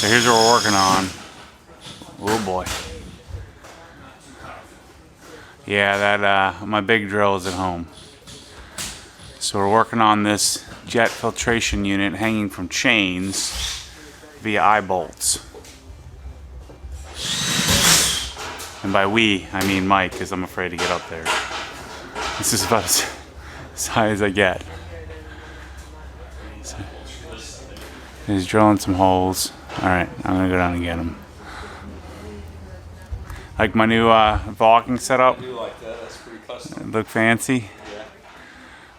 so here's what we're working on. Oh boy. Yeah, that my big drill is at home. So we're working on this jet filtration unit hanging from chains via eye bolts. And by we, I mean Mike, because I'm afraid to get up there. This is about as high as I get. So, he's drilling some holes. Alright, I'm going to go down and get him. Like my new vlogging setup? I do like that. That's pretty custom. Look fancy? Yeah.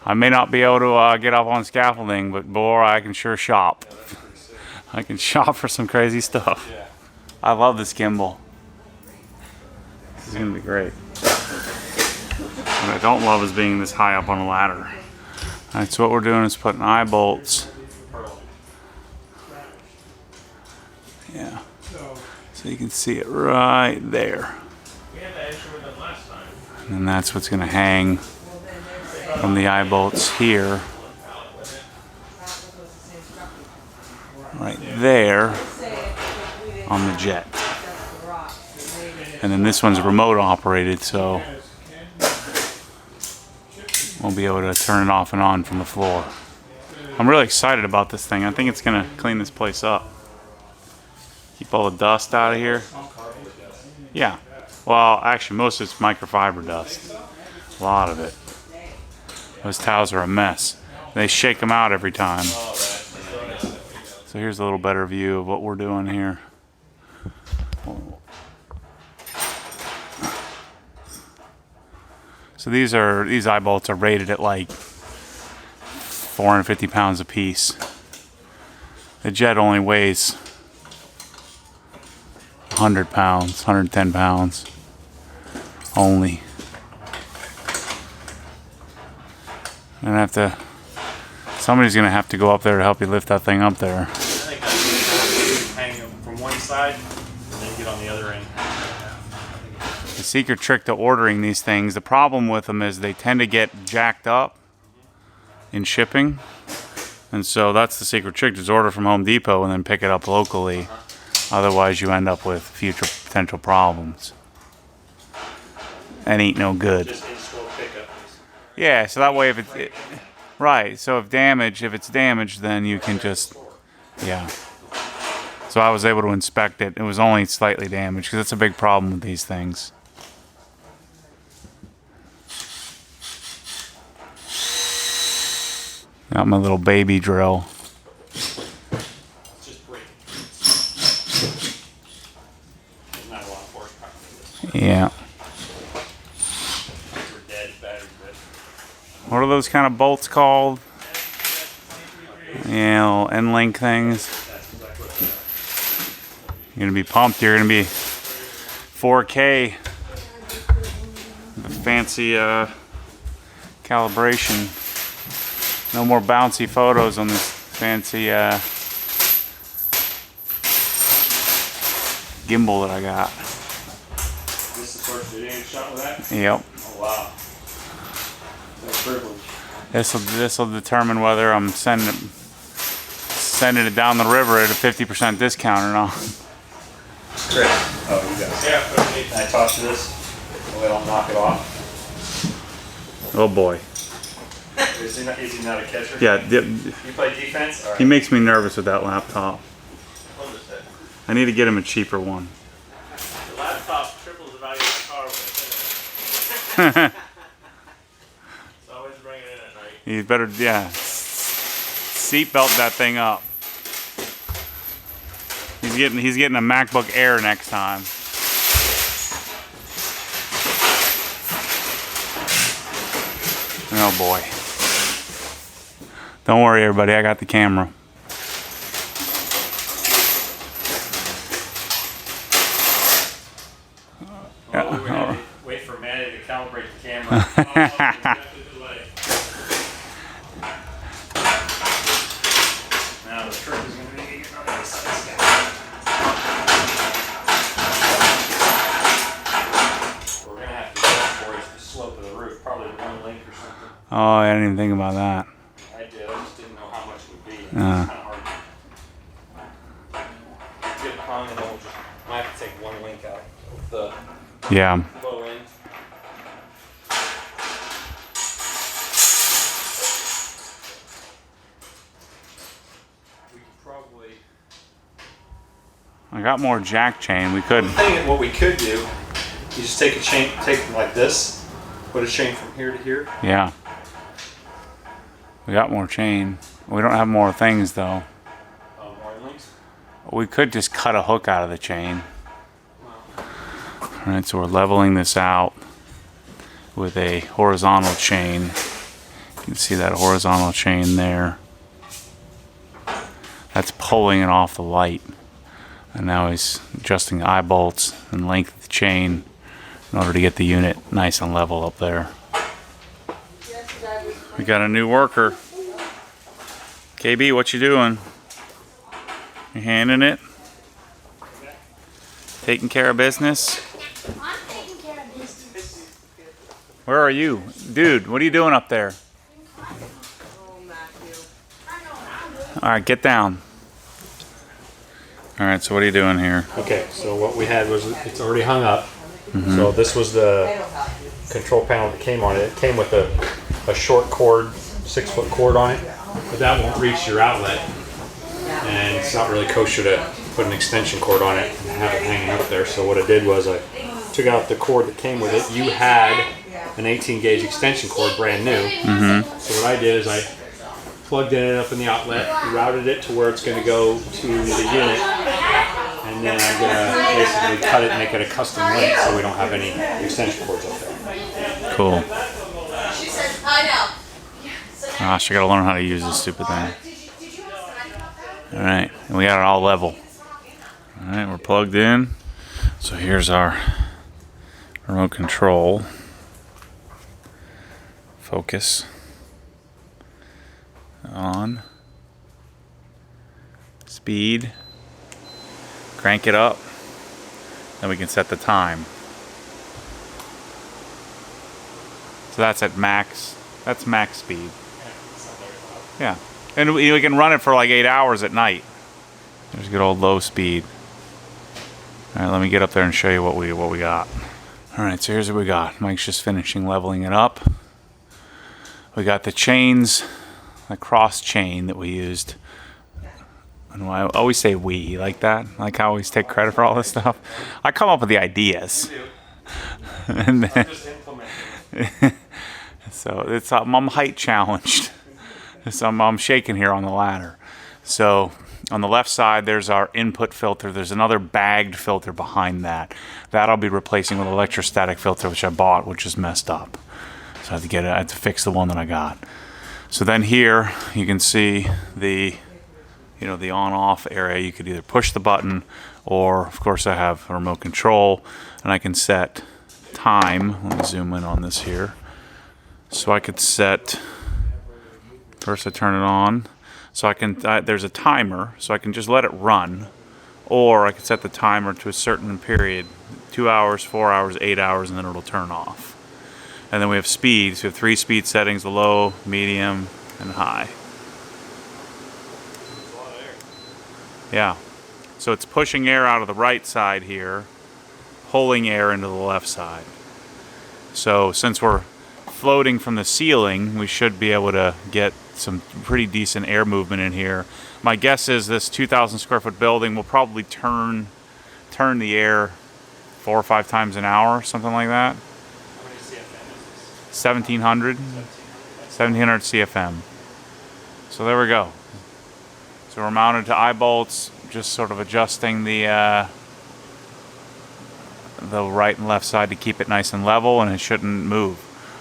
I may not be able to get up on scaffolding, but boy, I can sure shop. Yeah, that's pretty sick. I can shop for some crazy stuff. Yeah. I love this gimbal. This is going to be great. What I don't love is being this high up on a ladder. Alright, so what we're doing is putting eye bolts. Yeah. So you can see it right there. And that's what's going to hang from the eye bolts here. Right there on the jet. And then this one's remote operated, so we'll be able to turn it off and on from the floor. I'm really excited about this thing. I think it's going to clean this place up. Keep all the dust out of here. Yeah. Well, actually, most of it's microfiber dust. A lot of it. Those towels are a mess. They shake them out every time. So here's a little better view of what we're doing here. So these eye bolts are rated at like 450 pounds a piece. The jet only weighs 100 pounds, 110 pounds only. Somebody's gonna have to go up there to help you lift that thing up there. I think that's hang them from one side and then get on the other end. The secret trick to ordering these things, the problem with them is they tend to get jacked up in shipping. And so that's the secret trick, just order from Home Depot and then pick it up locally. Otherwise you end up with future potential problems. And ain't no good. Just in-store pickup. Yeah, so that way if it's... Right, so if it's damaged, then you can just... Yeah. So I was able to inspect it. It was only slightly damaged, because that's a big problem with these things. Got my little baby drill. Just break it. There's not a lot of horsepower for this. Yeah. We're dead, battery dead. What are those kind of bolts called? Yeah, little end-link things. That's exactly what it is. You're gonna be pumped. You're gonna be 4K. The fancy calibration. No more bouncy photos on this fancy gimbal that I got. This is the first video you shot with that? Yep. Oh wow. That's a privilege. This will determine whether I'm sending it down the river at a 50% discount or not. Chris. Oh, you guys. Yeah. Can I toss you this? That way I'll knock it off. Oh boy. Is he not a catcher? Yeah. You play defense? All right. He makes me nervous with that laptop. What is that? I need to get him a cheaper one. The laptop triples the value of the car when it's in it. So always bring it in at night. You better, yeah. Seatbelt that thing up. He's getting a MacBook Air next time. Oh boy. Don't worry everybody, I got the camera. Well, we're gonna wait for Manny to calibrate the camera. Now the trick is going to be getting on the side. We're going to have to for the slope of the roof, probably 1 link or something. Oh, I didn't even think about that. I did, I just didn't know how much it would be. It's kind of hard. the Yeah. low end. We could probably. I got more jack chain. We could. I think what we could do, you just take a chain, take it like this, put a chain from here to here. Yeah. We got more chain. We don't have more things though. More links. We could just cut a hook out of the chain. Alright, so we're leveling this out with a horizontal chain. You can see that horizontal chain there. That's pulling it off the light. And now he's adjusting the eye bolts and length of the chain in order to get the unit nice and level up there. We got a new worker. KB, what you doing? You handing it? Taking care of business? I'm taking care of business. Where are you? Dude, what are you doing up there? Alright, get down. Alright, so what are you doing here? Okay, so what we had was it's already hung up. So this was the control panel that came on it. It came with a short cord, 6-foot cord on it, but that won't reach your outlet. And it's not really kosher to put an extension cord on it and have it hanging up there. So what I did was I took out the cord that came with it. You had an 18 gauge extension cord, brand new. So what I did is I plugged it up in the outlet, routed it to where it's going to go to the unit, and then I'm going to basically cut it and make it a custom length so we don't have any extension cords up there. Cool. She says, I know. Gosh, I gotta learn how to use this stupid thing. Alright, and we got it all level. Alright, we're plugged in. So here's our remote control. Focus. On. Speed. Crank it up. Then we can set the time. So that's at max. That's max speed. Yeah. And we can run it for like 8 hours at night. There's good old low speed. Alright, let me get up there and show you what we got. Alright, so here's what we got. Mike's just finishing leveling it up. We got the chains, the cross chain that we used. And I always say we, like that. Like I always take credit for all this stuff. I come up with the ideas. And then, so it's I'm height challenged. So I'm shaking here on the ladder. So on the left side there's our input filter. There's another bagged filter behind that. That'll be replacing with an electrostatic filter which I bought, which is messed up. So I had to fix the one that I got. So then here you can see the the on-off area. You could either push the button, or of course I have a remote control, and I can set time. Let me zoom in on this here. So I could set, first I turn it on, so I can, there's a timer, so I can just let it run, or I can set the timer to a certain period, 2 hours, 4 hours, 8 hours, and then it'll turn off. And then we have speeds. We have 3 speed settings: low, medium, and high. Yeah. So it's pushing air out of the right side here, pulling air into the left side. So since we're floating from the ceiling, we should be able to get some pretty decent air movement in here. My guess is this 2,000 square foot building will probably turn the air 4 or 5 times an hour, something like that. 1700 CFM. So there we go. So we're mounted to eye bolts, just sort of adjusting the right and left side to keep it nice and level, and it shouldn't move.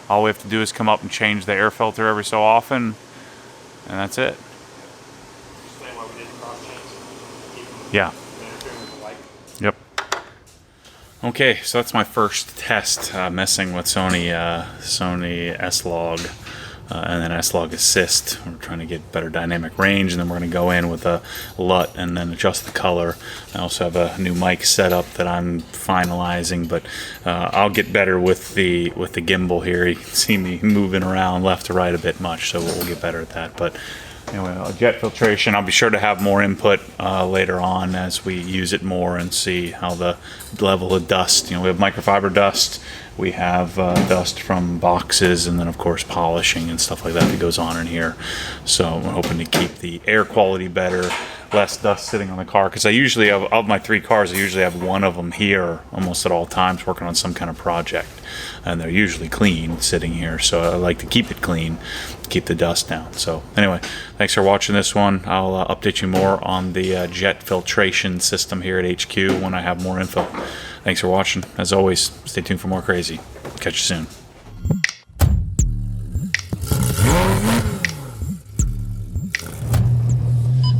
All we have to do is come up and change the air filter every so often, and that's it. Yeah. Yep. Okay, so that's my first test messing with Sony S-Log and then S-Log Assist. We're trying to get better dynamic range, and then we're going to go in with a LUT and then adjust the color. I also have a new mic setup that I'm finalizing, but I'll get better with the gimbal here. You can see me moving around left to right a bit much, so we'll get better at that. But Anyway, jet filtration, I'll be sure to have more input later on as we use it more and see how the level of dust, we have microfiber dust, we have dust from boxes, and then of course polishing and stuff like that goes on in here. So we're hoping to keep the air quality better, less dust sitting on the car, because I usually have, of my 3 cars, I usually have one of them here almost at all times working on some kind of project, and they're usually clean sitting here, so I like to keep it clean, keep the dust down. So anyway, thanks for watching this one. I'll update you more on the jet filtration system here at HQ when I have more info. Thanks for watching. As always, stay tuned for more crazy. Catch you soon.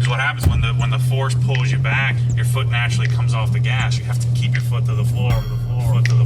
What happens when the force pulls you back, your foot naturally comes off the gas. You have to keep your foot to the floor, foot to the